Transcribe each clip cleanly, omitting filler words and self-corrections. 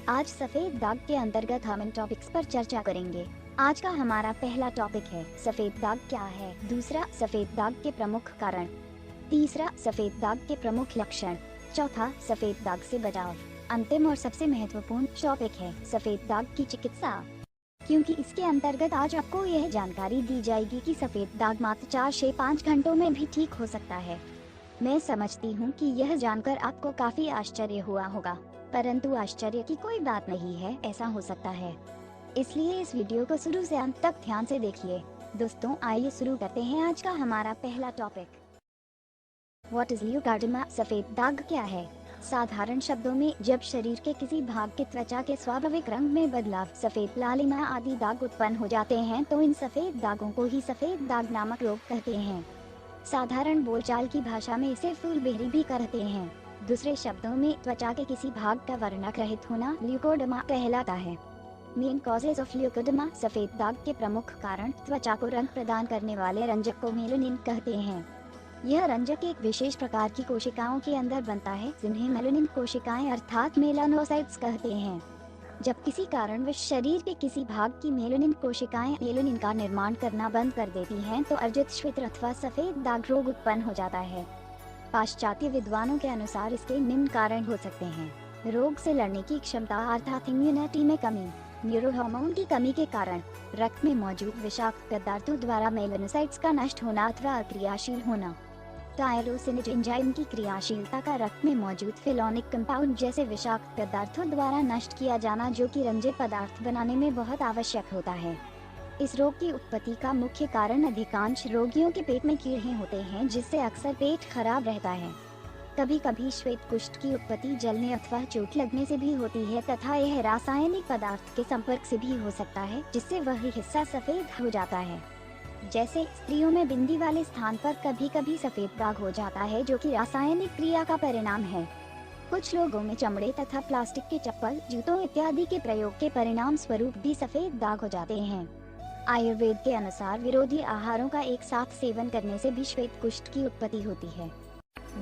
आज सफेद दाग के अंतर्गत हम इन टॉपिक्स पर चर्चा करेंगे। आज का हमारा पहला टॉपिक है सफेद दाग क्या है। दूसरा, सफेद दाग के प्रमुख कारण। तीसरा, सफेद दाग के प्रमुख लक्षण। चौथा, सफेद दाग से बचाव। अंतिम और सबसे महत्वपूर्ण टॉपिक है सफेद दाग की चिकित्सा, क्योंकि इसके अंतर्गत आज आपको यह जानकारी दी जाएगी कि सफेद दाग मात्र 4 से 5 घंटों में भी ठीक हो सकता है। मैं समझती हूँ कि यह जानकर आपको काफी आश्चर्य हुआ होगा, परंतु आश्चर्य की कोई बात नहीं है, ऐसा हो सकता है। इसलिए इस वीडियो को शुरू से अंत तक ध्यान से देखिए। दोस्तों, आइए शुरू करते हैं आज का हमारा पहला टॉपिक। What is leucoderma? सफेद दाग क्या है? साधारण शब्दों में, जब शरीर के किसी भाग के त्वचा के स्वाभाविक रंग में बदलाव, सफेद, लालिमा आदि दाग उत्पन्न हो जाते हैं तो इन सफेद दागों को ही सफेद दाग नामक रोग कहते हैं। साधारण बोलचाल की भाषा में इसे फूलबेरी भी कहते हैं। दूसरे शब्दों में, त्वचा के किसी भाग का वर्णक रहित होना ल्यूकोडर्मा कहलाता है। मेन कॉजेज ऑफ ल्यूकोडर्मा, सफेद दाग के प्रमुख कारण, त्वचा को रंग प्रदान करने वाले रंजक को मेलानिन कहते हैं। यह रंजक एक विशेष प्रकार की कोशिकाओं के अंदर बनता है जिन्हें मेलानिन कोशिकाएं अर्थात मेलानोसाइट्स कहते हैं। जब किसी कारणवश शरीर के किसी भाग की मेलानिन कोशिकाएं मेलानिन का निर्माण करना बंद कर देती हैं तो अर्जित श्वेत अथवा सफेद दाग रोग उत्पन्न हो जाता है। पाश्चात्य विद्वानों के अनुसार इसके निम्न कारण हो सकते हैं। रोग से लड़ने की क्षमता अर्थात इम्यूनिटी में कमी, न्यूरोहार्मोन की कमी के कारण, रक्त में मौजूद विषाक्त पदार्थों द्वारा मेलानोसाइट्स का नष्ट होना अथवा अक्रियाशील होना, टायरोसिनेज एंजाइम की क्रियाशीलता का रक्त में मौजूद फेलोनिक कंपाउंड जैसे विषाक्त पदार्थों द्वारा नष्ट किया जाना, जो कि रंजित पदार्थ बनाने में बहुत आवश्यक होता है। इस रोग की उत्पत्ति का मुख्य कारण अधिकांश रोगियों के पेट में कीड़े होते हैं, जिससे अक्सर पेट खराब रहता है। कभी कभी श्वेत कुष्ठ की उत्पत्ति जलने अथवा चोट लगने से भी होती है तथा यह रासायनिक पदार्थ के संपर्क से भी हो सकता है, जिससे वही हिस्सा सफेद हो जाता है। जैसे स्त्रियों में बिंदी वाले स्थान पर कभी कभी सफेद दाग हो जाता है, जो कि रासायनिक क्रिया का परिणाम है। कुछ लोगों में चमड़े तथा प्लास्टिक के चप्पल, जूतों इत्यादि के प्रयोग के परिणाम स्वरूप भी सफेद दाग हो जाते हैं। आयुर्वेद के अनुसार विरोधी आहारों का एक साथ सेवन करने से भी श्वेत कुष्ठ की उत्पत्ति होती है,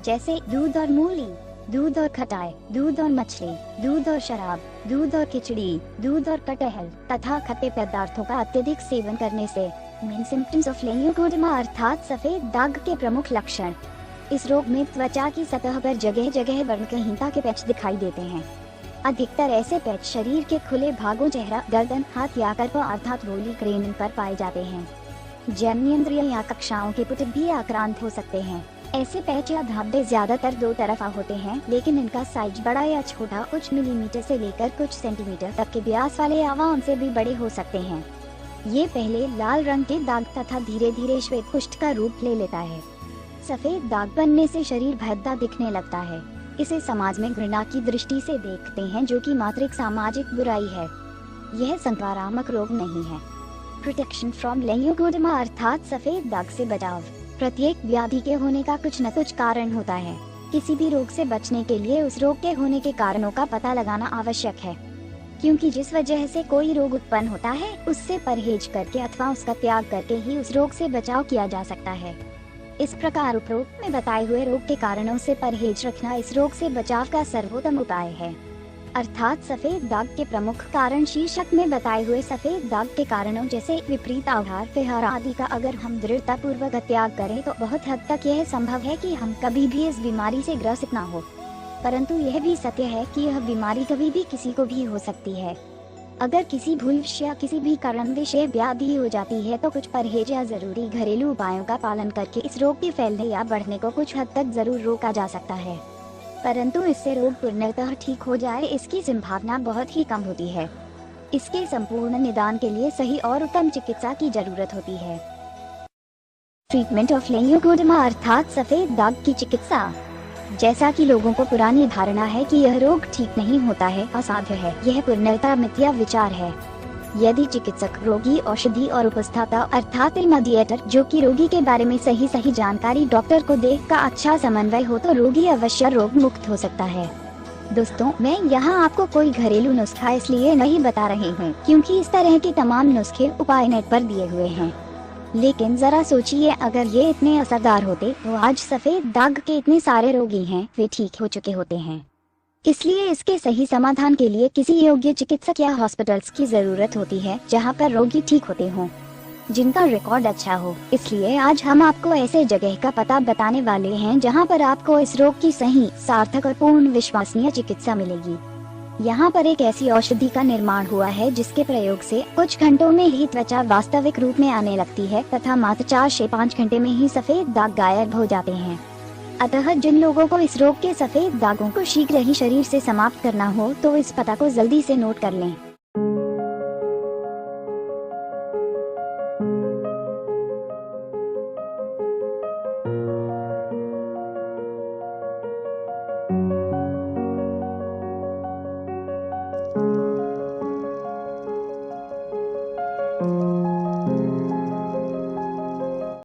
जैसे दूध और मूली, दूध और खटाई, दूध और मछली, दूध और शराब, दूध और खिचड़ी, दूध और कटहल तथा खट्टे पदार्थों का अत्यधिक सेवन करने से। मेन सिम्टम्स ऑफ ल्यूकोडर्मा अर्थात सफेद दाग के प्रमुख लक्षण। इस रोग में त्वचा की सतह पर जगह जगह वर्णहीनता के पैच दिखाई देते हैं। अधिकतर ऐसे पैच शरीर के खुले भागों, चेहरा, गर्दन, हाथ या कप अर्थात रोली क्रेनिन पर पाए जाते हैं। जननेंद्रिय या कक्षाओं के पुट भी आक्रांत हो सकते हैं। ऐसे पैच या धब्बे ज्यादातर दो तरफा होते हैं, लेकिन इनका साइज बड़ा या छोटा, कुछ मिलीमीटर से लेकर कुछ सेंटीमीटर तक के व्यास वाले आवाम से भी बड़े हो सकते हैं। ये पहले लाल रंग के दाग तथा धीरे धीरे श्वेत कुष्ठ का रूप ले लेता है। सफेद दाग बनने से शरीर भद्दा दिखने लगता है। इसे समाज में घृणा की दृष्टि से देखते हैं, जो कि मात्र एक सामाजिक बुराई है। यह संक्रामक रोग नहीं है। प्रोटेक्शन फ्रॉम ल्यूकोडर्मा अर्थात सफेद दाग से बचाव। प्रत्येक व्याधि के होने का कुछ न कुछ कारण होता है। किसी भी रोग से बचने के लिए उस रोग के होने के कारणों का पता लगाना आवश्यक है, क्योंकि जिस वजह से कोई रोग उत्पन्न होता है उससे परहेज करके अथवा उसका त्याग करके ही उस रोग से बचाव किया जा सकता है। इस प्रकार उपरोक्त में बताए हुए रोग के कारणों से परहेज रखना इस रोग से बचाव का सर्वोत्तम उपाय है। अर्थात सफेद दाग के प्रमुख कारण शीर्षक में बताए हुए सफेद दाग के कारणों जैसे विपरीत आहार विहार आदि का अगर हम दृढ़ता पूर्वक त्याग करें तो बहुत हद तक यह संभव है कि हम कभी भी इस बीमारी से ग्रसित न हो। परंतु यह भी सत्य है कि यह बीमारी कभी भी किसी को भी हो सकती है। अगर किसी भूलवश या किसी भी कारणवश यह व्याधि हो जाती है तो कुछ परहेज या जरूरी घरेलू उपायों का पालन करके इस रोग के फैलने या बढ़ने को कुछ हद तक जरूर रोका जा सकता है, परंतु इससे रोग पूर्णतः ठीक हो जाए इसकी संभावना बहुत ही कम होती है। इसके संपूर्ण निदान के लिए सही और उत्तम चिकित्सा की जरूरत होती है। ट्रीटमेंट ऑफ ल्यूकोडर्मा अर्थात सफेद दाग की चिकित्सा। जैसा कि लोगों को पुरानी धारणा है कि यह रोग ठीक नहीं होता है, असाध्य है, यह पूर्णतः मिथ्या विचार है। यदि चिकित्सक, रोगी, औषधि और उपस्थाता अर्थात मेडिएटर, जो कि रोगी के बारे में सही जानकारी डॉक्टर को दे का अच्छा समन्वय हो तो रोगी अवश्य रोग मुक्त हो सकता है। दोस्तों, मैं यहाँ आपको कोई घरेलू नुस्खा इसलिए नहीं बता रही हूँ क्योंकि इस तरह के तमाम नुस्खे उपाय नेट पर दिए हुए हैं, लेकिन जरा सोचिए अगर ये इतने असरदार होते तो आज सफेद दाग के इतने सारे रोगी हैं वे ठीक हो चुके होते हैं। इसलिए इसके सही समाधान के लिए किसी योग्य चिकित्सक या हॉस्पिटल्स की जरूरत होती है जहां पर रोगी ठीक होते हों, जिनका रिकॉर्ड अच्छा हो। इसलिए आज हम आपको ऐसे जगह का पता बताने वाले हैं जहां पर आपको इस रोग की सही, सार्थक और पूर्ण विश्वसनीय चिकित्सा मिलेगी। यहाँ पर एक ऐसी औषधि का निर्माण हुआ है जिसके प्रयोग से कुछ घंटों में ही त्वचा वास्तविक रूप में आने लगती है तथा मात्र 4 से 5 घंटे में ही सफेद दाग गायब हो जाते हैं। अतः जिन लोगों को इस रोग के सफेद दागों को शीघ्र ही शरीर से समाप्त करना हो तो इस पता को जल्दी से नोट कर लें।